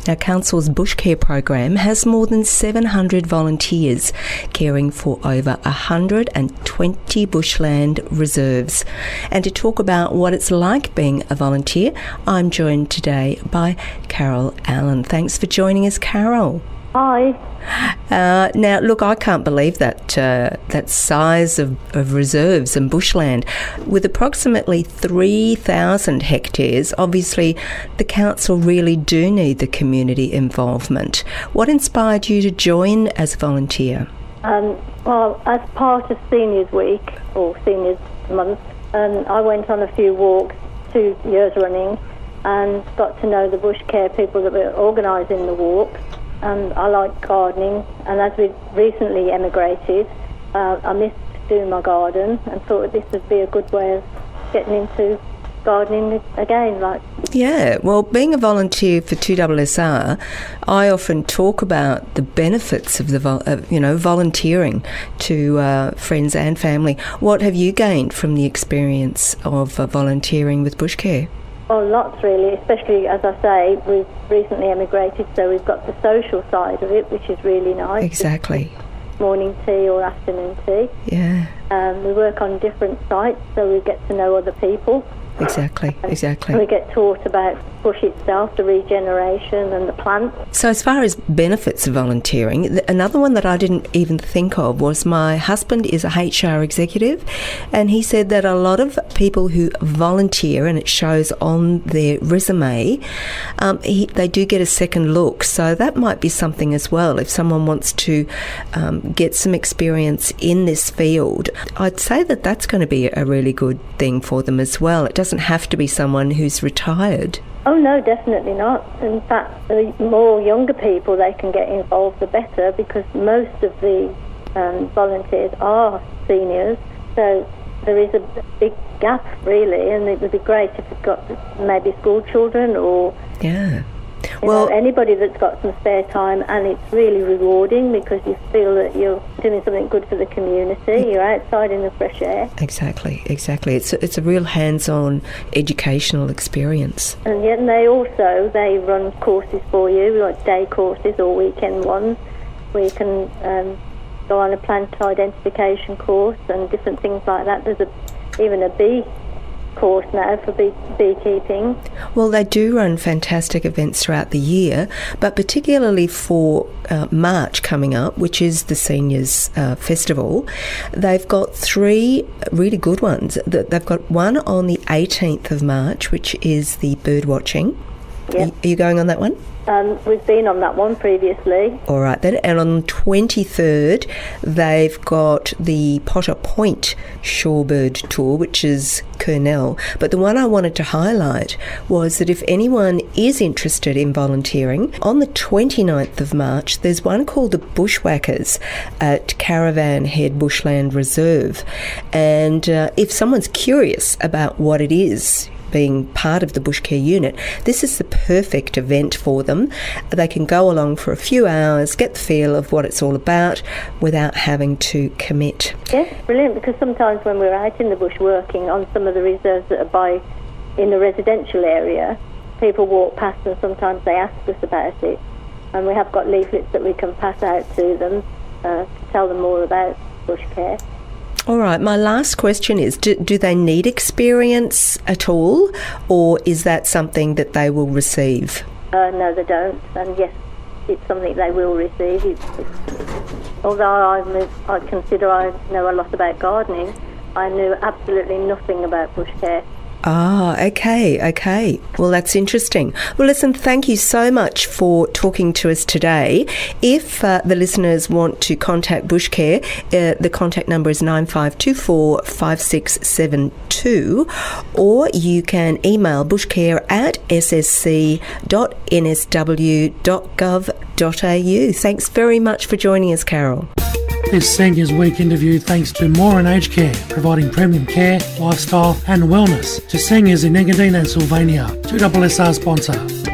Now, Council's Bush Care program has more than 700 volunteers caring for over 120 bushland reserves. And to talk about what it's like being a volunteer, I'm joined today by Carol Allen. Thanks for joining us, Carol. Hi. Now, look, I can't believe that size of reserves and bushland. With approximately 3,000 hectares, obviously the council really do need the community involvement. What inspired you to join as a volunteer? Well, as part of Seniors Week, or Seniors Month, I went on a few walks 2 years running and got to know the bush care people that were organising the walks. And I like gardening, and as we recently emigrated, I missed doing my garden and thought this would be a good way of getting into gardening again. Yeah, well, being a volunteer for 2SSR, I often talk about the benefits of volunteering to friends and family. What have you gained from the experience of volunteering with Bush Care? Oh, lots really, especially, as I say, we've recently emigrated, so we've got the social side of it, which is really nice. Exactly. Morning tea or afternoon tea. Yeah. We work on different sites, so we get to know other people. Exactly. We get taught about bush itself, the regeneration and the plants. So as far as benefits of volunteering, another one that I didn't even think of was my husband is a HR executive, and he said that a lot of people who volunteer, and it shows on their resume, they do get a second look. So that might be something as well. If someone wants to get some experience in this field, I'd say that that's going to be a really good thing for them as well. It doesn't have to be someone who's retired. Oh no, definitely not. In fact, the more younger people they can get involved, the better, because most of the volunteers are seniors. So there is a big gap, really, and it would be great if you've got maybe school children or anybody that's got some spare time, and it's really rewarding because you feel that you're doing something good for the community. You're outside in the fresh air. Exactly. It's a real hands-on educational experience. And yet they run courses for you, like day courses or weekend ones, where you can go on a plant identification course and different things like that. There's even a bee course now for beekeeping. Well, they do run fantastic events throughout the year, but particularly for March coming up, which is the Seniors Festival, they've got 3 really good ones. They've got one on the 18th of March, which is the bird watching. Yep. Are you going on that one? We've been on that one previously. All right then. And on the 23rd, they've got the Potter Point Shorebird Tour, which is Kurnell. But the one I wanted to highlight was that if anyone is interested in volunteering, on the 29th of March, there's one called the Bushwhackers at Caravan Head Bushland Reserve. And if someone's curious about what it is, being part of the Bush Care unit, this is the perfect event for them. They can go along for a few hours, get the feel of what it's all about without having to commit. Yes, brilliant, because sometimes when we're out in the bush working on some of the reserves that are in the residential area, people walk past and sometimes they ask us about it, and we have got leaflets that we can pass out to them to tell them more about Bush Care. All right, my last question is, do they need experience at all, or is that something that they will receive? No, they don't, and yes, it's something they will receive. Although I consider I know a lot about gardening, I knew absolutely nothing about Bush Care. Ah, okay. Well, that's interesting. Well, listen, thank you so much for talking to us today. If the listeners want to contact Bush Care, the contact number is 9524 5672, or you can email bushcare@ssc.nsw.gov.au. Thanks very much for joining us, Carol. This Seniors Week interview thanks to Moran Aged Care, providing premium care, lifestyle and wellness to seniors in Engadine and Sylvania. 2SSR sponsor.